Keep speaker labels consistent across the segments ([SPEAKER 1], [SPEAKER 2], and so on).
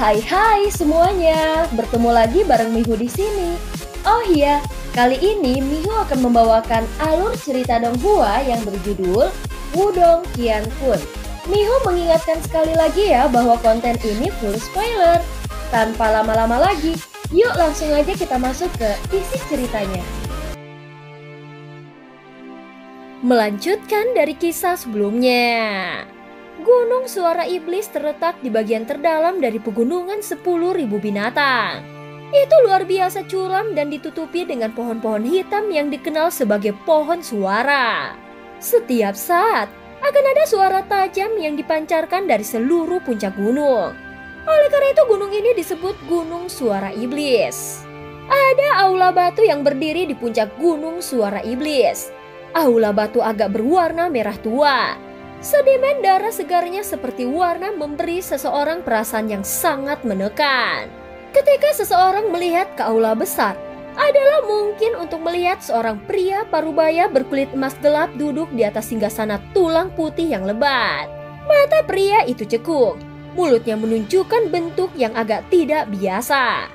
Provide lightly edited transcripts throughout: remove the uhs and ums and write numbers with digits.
[SPEAKER 1] Hai semuanya, bertemu lagi bareng Mihu di sini. Oh iya, kali ini Mihu akan membawakan alur cerita Donghua yang berjudul Wudong Qiankun. Mihu mengingatkan sekali lagi ya bahwa konten ini full spoiler. Tanpa lama-lama lagi, yuk langsung aja kita masuk ke isi ceritanya. Melanjutkan dari kisah sebelumnya. Gunung Suara Iblis terletak di bagian terdalam dari pegunungan 10.000 binatang. Itu luar biasa curam dan ditutupi dengan pohon-pohon hitam yang dikenal sebagai pohon suara. Setiap saat akan ada suara tajam yang dipancarkan dari seluruh puncak gunung. Oleh karena itu gunung ini disebut Gunung Suara Iblis. Ada aula batu yang berdiri di puncak Gunung Suara Iblis. Aula batu agak berwarna merah tua. Sedimen darah segarnya seperti warna memberi seseorang perasaan yang sangat menekan. Ketika seseorang melihat ke aula besar, adalah mungkin untuk melihat seorang pria parubaya berkulit emas gelap duduk di atas singgasana tulang putih yang lebat. Mata pria itu cekung, mulutnya menunjukkan bentuk yang agak tidak biasa.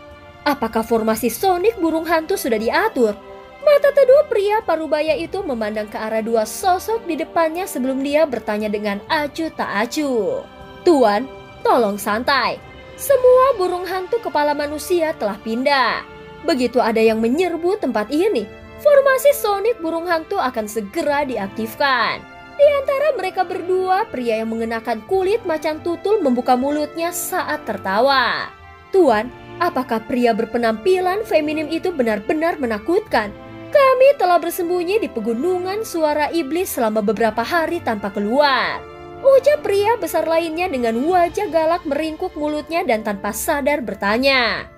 [SPEAKER 1] Apakah formasi sonik burung hantu sudah diatur? Mata teduh pria parubaya itu memandang ke arah dua sosok di depannya sebelum dia bertanya dengan acuh tak acuh. Tuan, tolong santai. Semua burung hantu kepala manusia telah pindah. Begitu ada yang menyerbu tempat ini, formasi sonik burung hantu akan segera diaktifkan. Di antara mereka berdua, pria yang mengenakan kulit macan tutul membuka mulutnya saat tertawa. Tuan, apakah pria berpenampilan feminim itu benar-benar menakutkan? Kami telah bersembunyi di pegunungan Suara Iblis selama beberapa hari tanpa keluar. Ucap pria besar lainnya dengan wajah galak meringkuk mulutnya dan tanpa sadar bertanya.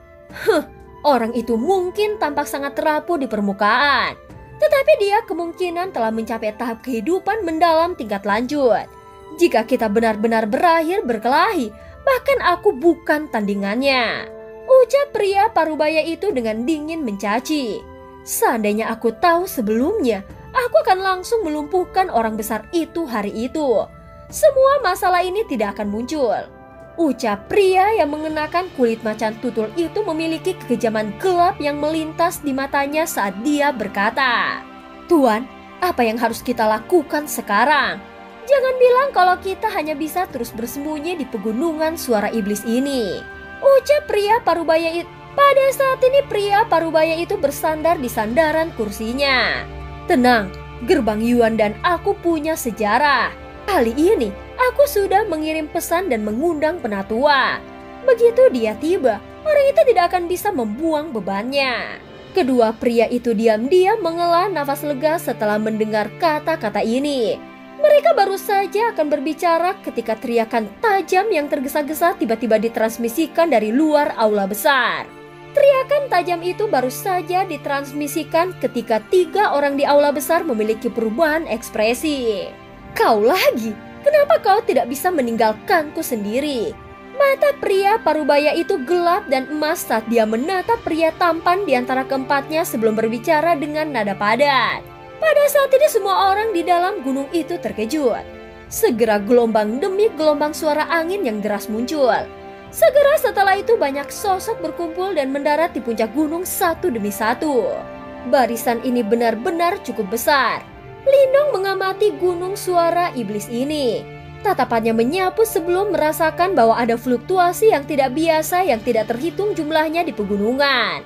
[SPEAKER 1] Orang itu mungkin tampak sangat rapuh di permukaan. Tetapi dia kemungkinan telah mencapai tahap kehidupan mendalam tingkat lanjut. Jika kita benar-benar berakhir berkelahi, bahkan aku bukan tandingannya. Ucap pria parubaya itu dengan dingin mencaci. Seandainya aku tahu sebelumnya, aku akan langsung melumpuhkan orang besar itu hari itu. Semua masalah ini tidak akan muncul. Ucap pria yang mengenakan kulit macan tutul itu memiliki kekejaman gelap yang melintas di matanya saat dia berkata, Tuan, apa yang harus kita lakukan sekarang? Jangan bilang kalau kita hanya bisa terus bersembunyi di pegunungan Suara Iblis ini. Ucap pria parubaya itu. Pada saat ini pria parubaya itu bersandar di sandaran kursinya. Tenang, gerbang Yuan dan aku punya sejarah. Kali ini aku sudah mengirim pesan dan mengundang penatua. Begitu dia tiba, orang itu tidak akan bisa membuang bebannya. Kedua pria itu diam-diam menghela nafas lega setelah mendengar kata-kata ini. Mereka baru saja akan berbicara ketika teriakan tajam yang tergesa-gesa tiba-tiba ditransmisikan dari luar aula besar. Teriakan tajam itu baru saja ditransmisikan ketika 3 orang di aula besar memiliki perubahan ekspresi. Kau lagi? Kenapa kau tidak bisa meninggalkanku sendiri? Mata pria parubaya itu gelap dan emas saat dia menatap pria tampan di antara keempatnya sebelum berbicara dengan nada padat. Pada saat ini semua orang di dalam gunung itu terkejut. Segera gelombang demi gelombang suara angin yang deras muncul. Segera setelah itu banyak sosok berkumpul dan mendarat di puncak gunung satu demi satu. Barisan ini benar-benar cukup besar. Lindong mengamati Gunung Suara Iblis ini. Tatapannya menyapu sebelum merasakan bahwa ada fluktuasi yang tidak biasa yang tidak terhitung jumlahnya di pegunungan.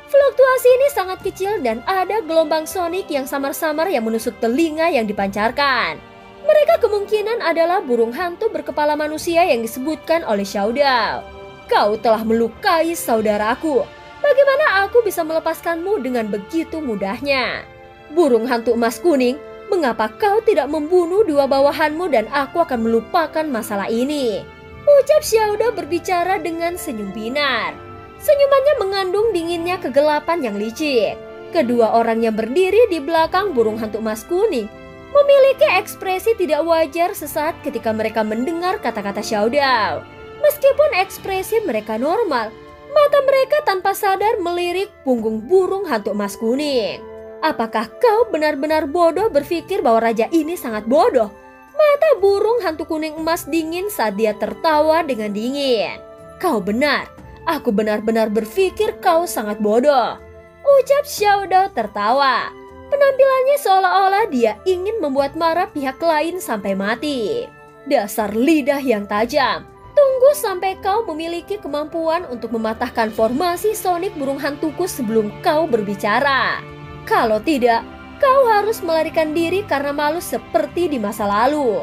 [SPEAKER 1] Fluktuasi ini sangat kecil dan ada gelombang sonik yang samar-samar yang menusuk telinga yang dipancarkan. Mereka kemungkinan adalah burung hantu berkepala manusia yang disebutkan oleh Xiao Dao. Kau telah melukai saudaraku. Bagaimana aku bisa melepaskanmu dengan begitu mudahnya? Burung hantu emas kuning, mengapa kau tidak membunuh 2 bawahanmu dan aku akan melupakan masalah ini? Ucap Xiao Dao berbicara dengan senyum binar. Senyumannya mengandung dinginnya kegelapan yang licik. Kedua orang yang berdiri di belakang burung hantu emas kuning memiliki ekspresi tidak wajar sesaat ketika mereka mendengar kata-kata Xiao Dao. Meskipun ekspresi mereka normal, mata mereka tanpa sadar melirik punggung burung hantu emas kuning. Apakah kau benar-benar bodoh berpikir bahwa raja ini sangat bodoh? Mata burung hantu kuning emas dingin saat dia tertawa dengan dingin. Kau benar, aku benar-benar berpikir kau sangat bodoh, ucap Xiao Dao tertawa. Penampilannya seolah-olah dia ingin membuat marah pihak lain sampai mati. Dasar lidah yang tajam, tunggu sampai kau memiliki kemampuan untuk mematahkan formasi Sonic burung hantuku sebelum kau berbicara. Kalau tidak, kau harus melarikan diri karena malu seperti di masa lalu,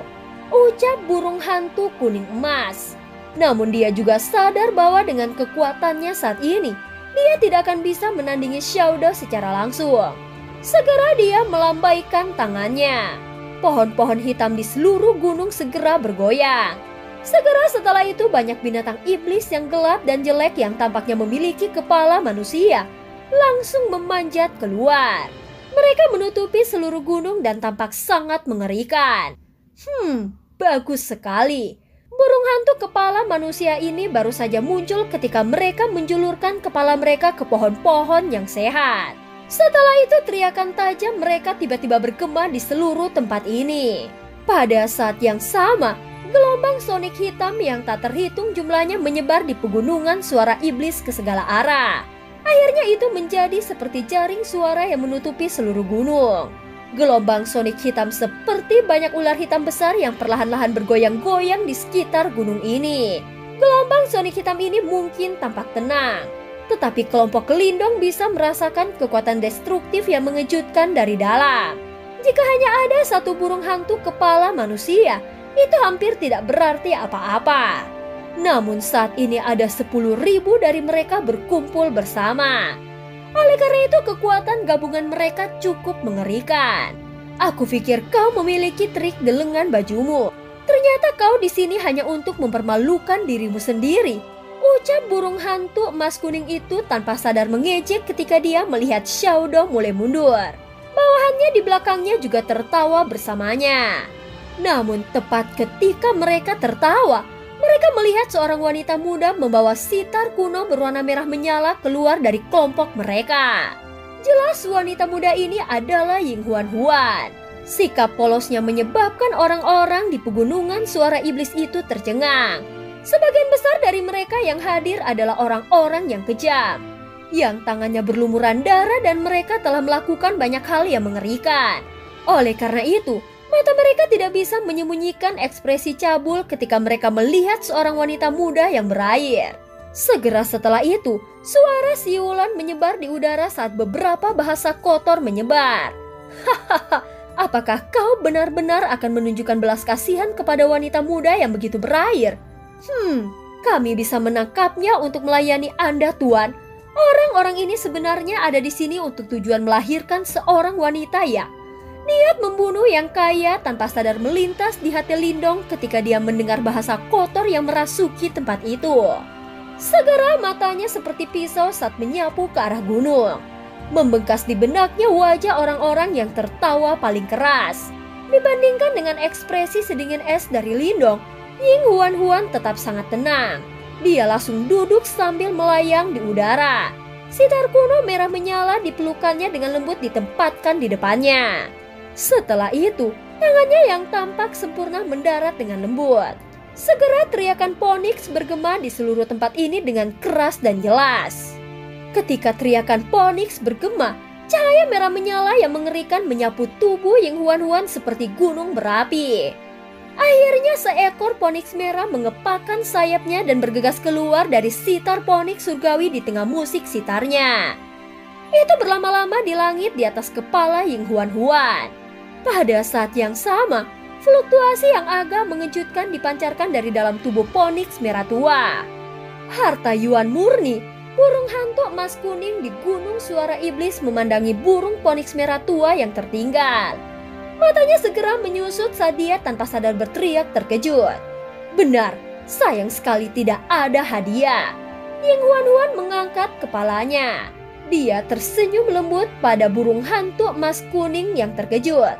[SPEAKER 1] ucap burung hantu kuning emas. Namun dia juga sadar bahwa dengan kekuatannya saat ini, dia tidak akan bisa menandingi Xiao Dao secara langsung. Segera dia melambaikan tangannya. Pohon-pohon hitam di seluruh gunung segera bergoyang. Segera setelah itu banyak binatang iblis yang gelap dan jelek yang tampaknya memiliki kepala manusia langsung memanjat keluar. Mereka menutupi seluruh gunung dan tampak sangat mengerikan. Bagus sekali. Burung hantu kepala manusia ini baru saja muncul ketika mereka menjulurkan kepala mereka ke pohon-pohon yang sehat. Setelah itu teriakan tajam mereka tiba-tiba bergema di seluruh tempat ini. Pada saat yang sama, gelombang sonik hitam yang tak terhitung jumlahnya menyebar di pegunungan suara iblis ke segala arah. Akhirnya itu menjadi seperti jaring suara yang menutupi seluruh gunung. Gelombang sonik hitam seperti banyak ular hitam besar yang perlahan-lahan bergoyang-goyang di sekitar gunung ini. Gelombang sonik hitam ini mungkin tampak tenang, tetapi kelompok Lindong bisa merasakan kekuatan destruktif yang mengejutkan dari dalam. Jika hanya ada satu burung hantu kepala manusia, itu hampir tidak berarti apa-apa. Namun saat ini ada 10.000 dari mereka berkumpul bersama. Oleh karena itu kekuatan gabungan mereka cukup mengerikan. Aku pikir kau memiliki trik delengan bajumu. Ternyata kau di sini hanya untuk mempermalukan dirimu sendiri, ucap burung hantu emas kuning itu tanpa sadar mengejek ketika dia melihat Xiao Dao mulai mundur. Bawahannya di belakangnya juga tertawa bersamanya. Namun tepat ketika mereka tertawa, mereka melihat seorang wanita muda membawa sitar kuno berwarna merah menyala keluar dari kelompok mereka. Jelas wanita muda ini adalah Ying Huan. Sikap polosnya menyebabkan orang-orang di pegunungan suara iblis itu tercengang. Sebagian besar dari mereka yang hadir adalah orang-orang yang kejam, yang tangannya berlumuran darah dan mereka telah melakukan banyak hal yang mengerikan. Oleh karena itu, mata mereka tidak bisa menyembunyikan ekspresi cabul ketika mereka melihat seorang wanita muda yang berair. Segera setelah itu, suara siulan menyebar di udara saat beberapa bahasa kotor menyebar. Hahaha, apakah kau benar-benar akan menunjukkan belas kasihan kepada wanita muda yang begitu berair? Kami bisa menangkapnya untuk melayani Anda, Tuan. Orang-orang ini sebenarnya ada di sini untuk tujuan melahirkan seorang wanita ya. Niat membunuh yang kaya tanpa sadar melintas di hati Lindong ketika dia mendengar bahasa kotor yang merasuki tempat itu. Segera matanya seperti pisau saat menyapu ke arah gunung. Membengkas di benaknya wajah orang-orang yang tertawa paling keras. Dibandingkan dengan ekspresi sedingin es dari Lindong, Ying Huan tetap sangat tenang. Dia langsung duduk sambil melayang di udara. Sitar kuno merah menyala di pelukannya dengan lembut ditempatkan di depannya. Setelah itu, tangannya yang tampak sempurna mendarat dengan lembut. Segera teriakan Phoenix bergema di seluruh tempat ini dengan keras dan jelas. Ketika teriakan Phoenix bergema, cahaya merah menyala yang mengerikan menyapu tubuh Ying Huan seperti gunung berapi. Akhirnya seekor Phoenix merah mengepakkan sayapnya dan bergegas keluar dari sitar Phoenix surgawi di tengah musik sitarnya. Itu berlama-lama di langit di atas kepala Ying Huan. Pada saat yang sama, fluktuasi yang agak mengejutkan dipancarkan dari dalam tubuh Phoenix merah tua. Harta Yuan murni, burung hantu emas kuning di gunung suara iblis memandangi burung Phoenix merah tua yang tertinggal. Matanya segera menyusut saat dia tanpa sadar berteriak terkejut. Benar, sayang sekali tidak ada hadiah. Ying Huan mengangkat kepalanya. Dia tersenyum lembut pada burung hantu emas kuning yang terkejut.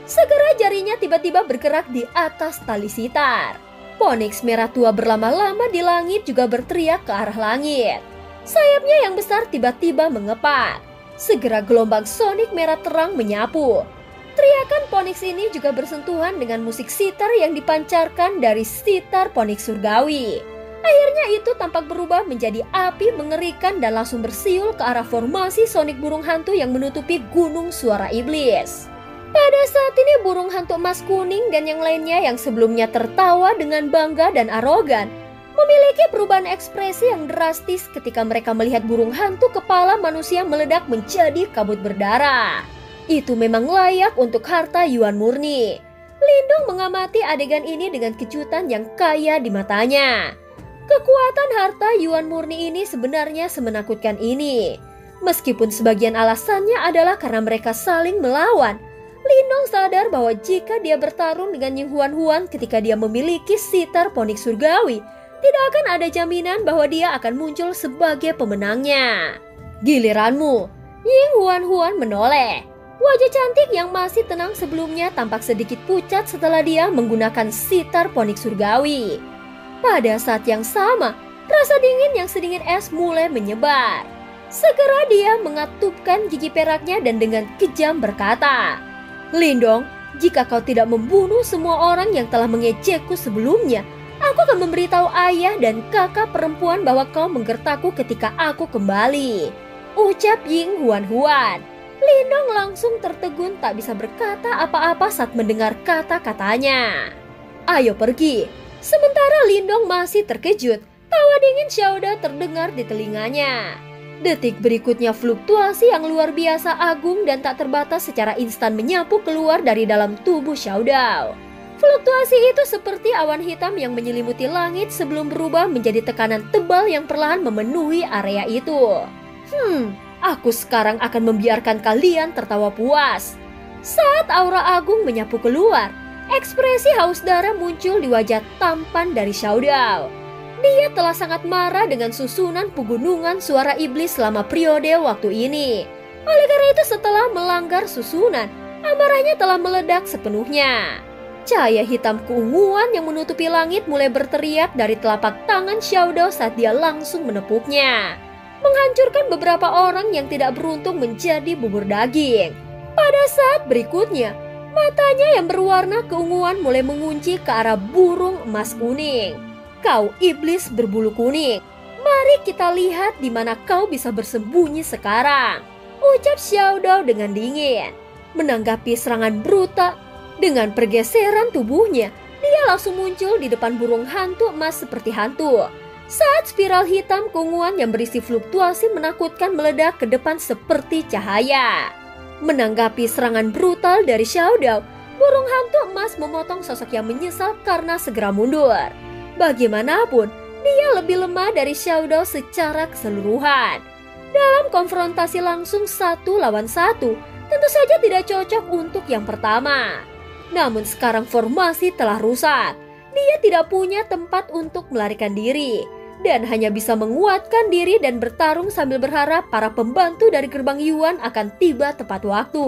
[SPEAKER 1] Segera jarinya tiba-tiba bergerak di atas tali sitar. Phoenix merah tua berlama-lama di langit juga berteriak ke arah langit. Sayapnya yang besar tiba-tiba mengepak. Segera gelombang sonik merah terang menyapu. Teriakan Phoenix ini juga bersentuhan dengan musik sitar yang dipancarkan dari sitar Phoenix surgawi. Akhirnya itu tampak berubah menjadi api mengerikan dan langsung bersiul ke arah formasi sonic burung hantu yang menutupi gunung suara iblis. Pada saat ini burung hantu emas kuning dan yang lainnya yang sebelumnya tertawa dengan bangga dan arogan memiliki perubahan ekspresi yang drastis ketika mereka melihat burung hantu kepala manusia meledak menjadi kabut berdarah. Itu memang layak untuk harta Yuan murni. Lindong mengamati adegan ini dengan kejutan yang kaya di matanya. Kekuatan harta Yuan murni ini sebenarnya semenakutkan ini. Meskipun sebagian alasannya adalah karena mereka saling melawan, Lindong sadar bahwa jika dia bertarung dengan Ying Huan ketika dia memiliki sitar Phoenix surgawi, tidak akan ada jaminan bahwa dia akan muncul sebagai pemenangnya. Giliranmu, Ying Huan menoleh. Wajah cantik yang masih tenang sebelumnya tampak sedikit pucat setelah dia menggunakan sitar Phoenix surgawi. Pada saat yang sama, rasa dingin yang sedingin es mulai menyebar. Segera dia mengatupkan gigi peraknya dan dengan kejam berkata, "Lindong, jika kau tidak membunuh semua orang yang telah mengejekku sebelumnya, aku akan memberitahu ayah dan kakak perempuan bahwa kau menggertakku ketika aku kembali," ucap Ying Huan. Lindong langsung tertegun tak bisa berkata apa-apa saat mendengar kata-katanya. "Ayo pergi." Sementara Lindong masih terkejut, tawa dingin Xiao Dao terdengar di telinganya. Detik berikutnya fluktuasi yang luar biasa agung dan tak terbatas secara instan menyapu keluar dari dalam tubuh Xiao Dao. Fluktuasi itu seperti awan hitam yang menyelimuti langit sebelum berubah menjadi tekanan tebal yang perlahan memenuhi area itu. Aku sekarang akan membiarkan kalian tertawa puas. Saat aura agung menyapu keluar, ekspresi haus darah muncul di wajah tampan dari Xiao Dao. Dia telah sangat marah dengan susunan pegunungan suara iblis selama periode waktu ini. Oleh karena itu setelah melanggar susunan, amarahnya telah meledak sepenuhnya. Cahaya hitam keunguan yang menutupi langit mulai berteriak dari telapak tangan Xiao Dao saat dia langsung menepuknya, menghancurkan beberapa orang yang tidak beruntung menjadi bubur daging. Pada saat berikutnya, matanya yang berwarna keunguan mulai mengunci ke arah burung emas kuning. "Kau iblis berbulu kuning, mari kita lihat di mana kau bisa bersembunyi sekarang," ucap Xiao Dao dengan dingin. Menanggapi serangan brutal, dengan pergeseran tubuhnya, dia langsung muncul di depan burung hantu emas seperti hantu. Saat spiral hitam keunguan yang berisi fluktuasi menakutkan meledak ke depan seperti cahaya. Menanggapi serangan brutal dari Xiao Dao, burung hantu emas memotong sosok yang menyesal karena segera mundur. Bagaimanapun, dia lebih lemah dari Xiao Dao secara keseluruhan. Dalam konfrontasi langsung 1 lawan 1, tentu saja tidak cocok untuk yang pertama. Namun sekarang formasi telah rusak. Dia tidak punya tempat untuk melarikan diri dan hanya bisa menguatkan diri dan bertarung sambil berharap para pembantu dari gerbang Yuan akan tiba tepat waktu.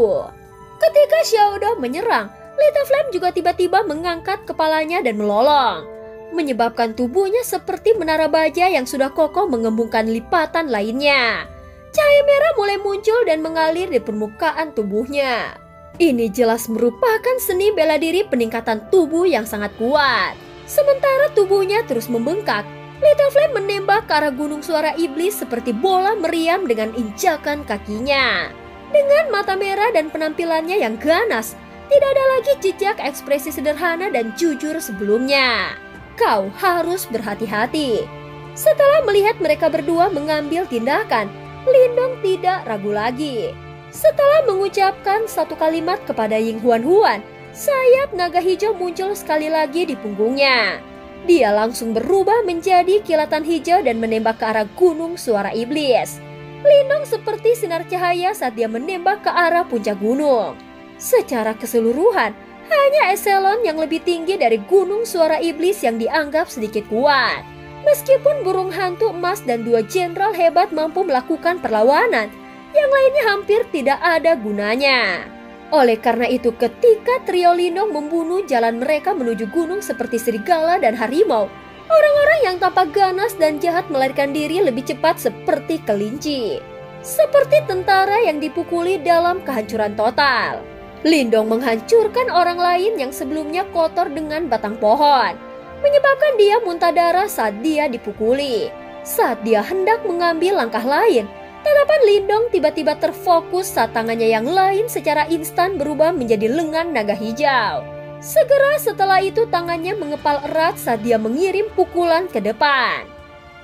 [SPEAKER 1] Ketika Xiao Dao menyerang, Little Flame juga tiba-tiba mengangkat kepalanya dan melolong, menyebabkan tubuhnya seperti menara baja yang sudah kokoh mengembungkan lipatan lainnya. Cahaya merah mulai muncul dan mengalir di permukaan tubuhnya. Ini jelas merupakan seni bela diri peningkatan tubuh yang sangat kuat. Sementara tubuhnya terus membengkak, Little Flame menembak ke arah gunung suara iblis seperti bola meriam dengan injakan kakinya. Dengan mata merah dan penampilannya yang ganas, tidak ada lagi jejak ekspresi sederhana dan jujur sebelumnya. "Kau harus berhati-hati." Setelah melihat mereka berdua mengambil tindakan, Lindong tidak ragu lagi. Setelah mengucapkan satu kalimat kepada Ying Huan, sayap naga hijau muncul sekali lagi di punggungnya. Dia langsung berubah menjadi kilatan hijau dan menembak ke arah gunung suara iblis. Lindong seperti sinar cahaya saat dia menembak ke arah puncak gunung. Secara keseluruhan, hanya eselon yang lebih tinggi dari gunung suara iblis yang dianggap sedikit kuat. Meskipun burung hantu emas dan 2 jenderal hebat mampu melakukan perlawanan, yang lainnya hampir tidak ada gunanya. Oleh karena itu ketika trio Lindong membunuh jalan mereka menuju gunung seperti serigala dan harimau, orang-orang yang tampak ganas dan jahat melarikan diri lebih cepat seperti kelinci. Seperti tentara yang dipukuli dalam kehancuran total. Lindong menghancurkan orang lain yang sebelumnya kotor dengan batang pohon, menyebabkan dia muntah darah saat dia dipukuli. Saat dia hendak mengambil langkah lain, tatapan Lindong tiba-tiba terfokus saat tangannya yang lain secara instan berubah menjadi lengan naga hijau. Segera setelah itu tangannya mengepal erat saat dia mengirim pukulan ke depan.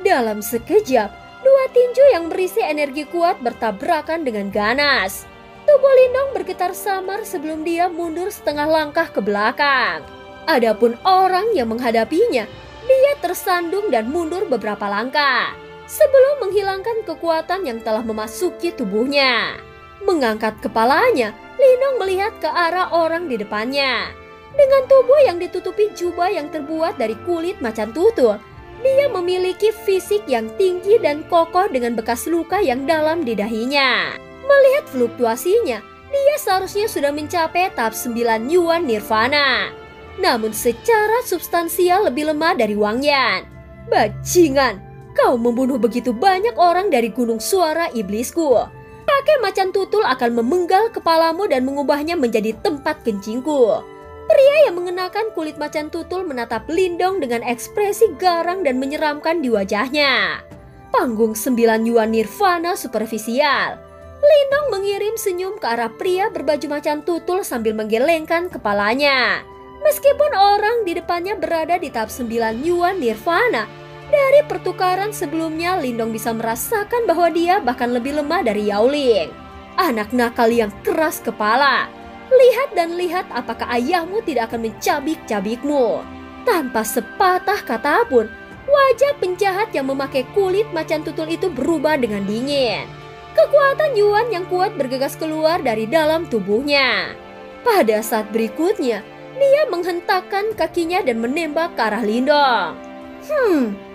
[SPEAKER 1] Dalam sekejap, dua tinju yang berisi energi kuat bertabrakan dengan ganas. Tubuh Lindong bergetar samar sebelum dia mundur setengah langkah ke belakang. Adapun orang yang menghadapinya, dia tersandung dan mundur beberapa langkah sebelum menghilangkan kekuatan yang telah memasuki tubuhnya. Mengangkat kepalanya, Lindong melihat ke arah orang di depannya. Dengan tubuh yang ditutupi jubah yang terbuat dari kulit macan tutul, dia memiliki fisik yang tinggi dan kokoh dengan bekas luka yang dalam di dahinya. Melihat fluktuasinya, dia seharusnya sudah mencapai tahap 9 Yuan Nirvana. Namun secara substansial lebih lemah dari Wang Yan. Bajingan, kau membunuh begitu banyak orang dari gunung suara iblisku. Kakek macan tutul akan memenggal kepalamu dan mengubahnya menjadi tempat kencingku. Pria yang mengenakan kulit macan tutul menatap Lindong dengan ekspresi garang dan menyeramkan di wajahnya. Panggung 9 Yuan Nirvana superficial. Lindong mengirim senyum ke arah pria berbaju macan tutul sambil menggelengkan kepalanya. Meskipun orang di depannya berada di tahap 9 Yuan Nirvana, dari pertukaran sebelumnya Lindong bisa merasakan bahwa dia bahkan lebih lemah dari Yaoling. Anak nakal yang keras kepala. Lihat dan lihat apakah ayahmu tidak akan mencabik-cabikmu. Tanpa sepatah kata pun, wajah penjahat yang memakai kulit macan tutul itu berubah dengan dingin. Kekuatan Yuan yang kuat bergegas keluar dari dalam tubuhnya. Pada saat berikutnya, dia menghentakkan kakinya dan menembak ke arah Lindong.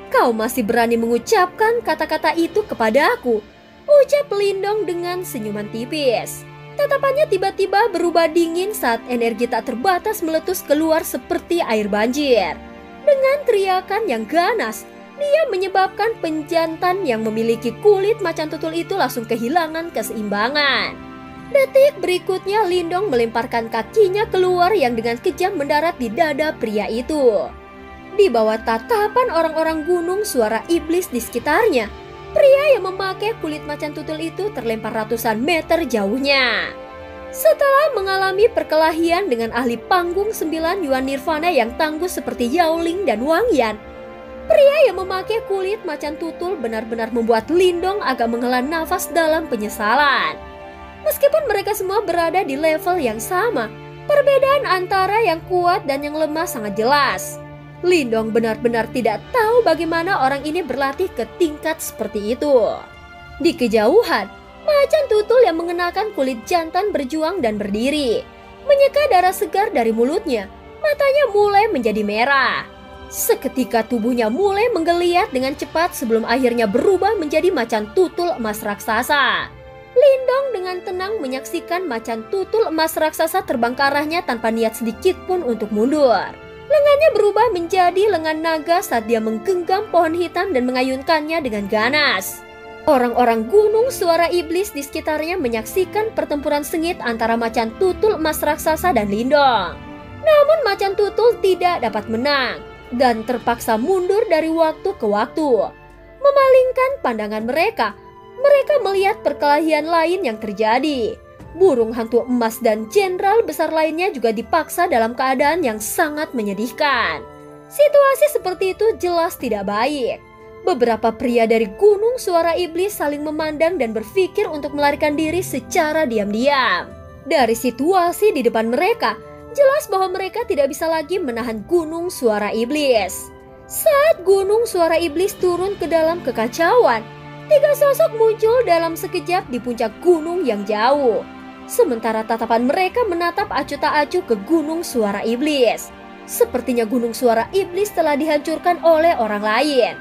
[SPEAKER 1] Kau masih berani mengucapkan kata-kata itu kepadaku, ucap Lindong dengan senyuman tipis. Tatapannya tiba-tiba berubah dingin saat energi tak terbatas meletus keluar seperti air banjir. Dengan teriakan yang ganas, dia menyebabkan penjantan yang memiliki kulit macan tutul itu langsung kehilangan keseimbangan. Detik berikutnya Lindong melemparkan kakinya keluar yang dengan kejam mendarat di dada pria itu. Di bawah tatapan orang-orang gunung suara iblis di sekitarnya, pria yang memakai kulit macan tutul itu terlempar ratusan meter jauhnya. Setelah mengalami perkelahian dengan ahli panggung 9 Yuan Nirvana yang tangguh seperti Yaoling dan Wang Yan, pria yang memakai kulit macan tutul benar-benar membuat Lindong agak menghela nafas dalam penyesalan. Meskipun mereka semua berada di level yang sama, perbedaan antara yang kuat dan yang lemah sangat jelas. Lindong benar-benar tidak tahu bagaimana orang ini berlatih ke tingkat seperti itu. Di kejauhan, macan tutul yang mengenakan kulit jantan berjuang dan berdiri. Menyeka darah segar dari mulutnya, matanya mulai menjadi merah. Seketika tubuhnya mulai menggeliat dengan cepat sebelum akhirnya berubah menjadi macan tutul emas raksasa. Lindong dengan tenang menyaksikan macan tutul emas raksasa terbang ke arahnya tanpa niat sedikit pun untuk mundur. Lengannya berubah menjadi lengan naga saat dia menggenggam pohon hitam dan mengayunkannya dengan ganas. Orang-orang gunung suara iblis di sekitarnya menyaksikan pertempuran sengit antara macan tutul emas raksasa dan Lindong. Namun macan tutul tidak dapat menang dan terpaksa mundur dari waktu ke waktu. Memalingkan pandangan mereka melihat perkelahian lain yang terjadi. Burung hantu emas dan jenderal besar lainnya juga dipaksa dalam keadaan yang sangat menyedihkan. Situasi seperti itu jelas tidak baik. Beberapa pria dari gunung suara iblis saling memandang dan berpikir untuk melarikan diri secara diam-diam. Dari situasi di depan mereka, jelas bahwa mereka tidak bisa lagi menahan gunung suara iblis. Saat gunung suara iblis turun ke dalam kekacauan, tiga sosok muncul dalam sekejap di puncak gunung yang jauh. Sementara tatapan mereka menatap acuh tak acuh ke gunung suara iblis. Sepertinya gunung suara iblis telah dihancurkan oleh orang lain.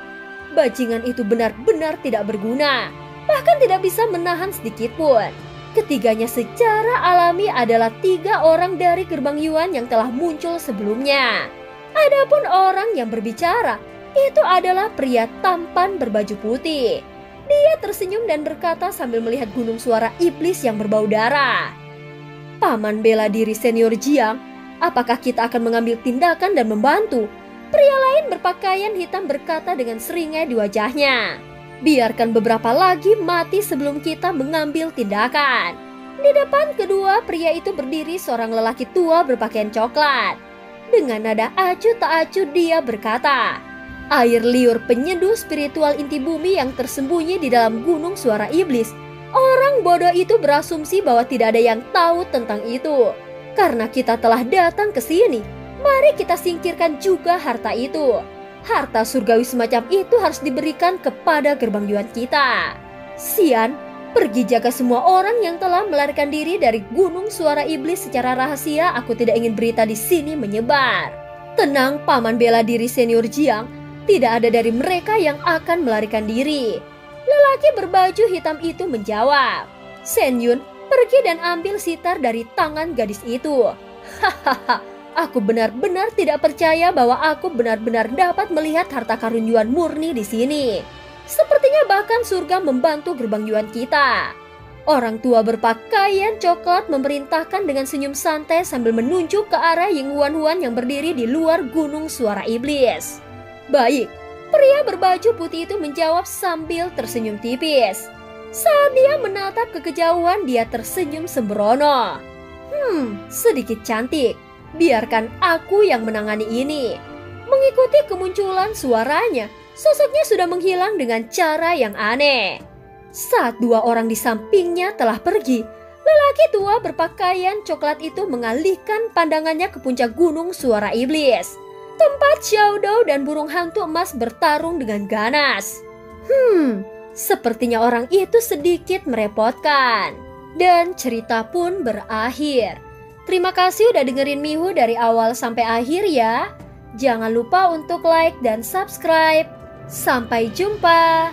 [SPEAKER 1] Bajingan itu benar-benar tidak berguna, bahkan tidak bisa menahan sedikit pun. Ketiganya secara alami adalah tiga orang dari gerbang Yuan yang telah muncul sebelumnya. Adapun orang yang berbicara, itu adalah pria tampan berbaju putih. Dia tersenyum dan berkata sambil melihat gunung suara iblis yang berbau darah. Paman bela diri senior Jiang, apakah kita akan mengambil tindakan dan membantu? Pria lain berpakaian hitam berkata dengan seringai di wajahnya. Biarkan beberapa lagi mati sebelum kita mengambil tindakan. Di depan kedua pria itu berdiri seorang lelaki tua berpakaian coklat. Dengan nada acuh tak acuh dia berkata, air liur penyeduh spiritual inti bumi yang tersembunyi di dalam gunung suara iblis. Orang bodoh itu berasumsi bahwa tidak ada yang tahu tentang itu. Karena kita telah datang ke sini, mari kita singkirkan juga harta itu. Harta surgawi semacam itu harus diberikan kepada gerbang yuan kita. Xian, pergi jaga semua orang yang telah melarikan diri dari gunung suara iblis secara rahasia. Aku tidak ingin berita di sini menyebar. Tenang, paman bela diri senior Jiang. Tidak ada dari mereka yang akan melarikan diri. Lelaki berbaju hitam itu menjawab. Shen Yun, pergi dan ambil sitar dari tangan gadis itu. Hahaha, aku benar-benar tidak percaya bahwa aku benar-benar dapat melihat harta karun yuan murni di sini. Sepertinya bahkan surga membantu gerbang yuan kita. Orang tua berpakaian coklat memerintahkan dengan senyum santai sambil menunjuk ke arah Ying Huan-Huan yang berdiri di luar gunung suara iblis. Baik, pria berbaju putih itu menjawab sambil tersenyum tipis. Saat dia menatap ke kejauhan, dia tersenyum sembrono. Sedikit cantik. Biarkan aku yang menangani ini. Mengikuti kemunculan suaranya, sosoknya sudah menghilang dengan cara yang aneh. Saat dua orang di sampingnya telah pergi, lelaki tua berpakaian coklat itu mengalihkan pandangannya ke puncak gunung suara iblis. Tempat Xiao Dou dan burung hantu emas bertarung dengan ganas. Sepertinya orang itu sedikit merepotkan. Dan cerita pun berakhir. Terima kasih udah dengerin Mihu dari awal sampai akhir ya. Jangan lupa untuk like dan subscribe. Sampai jumpa.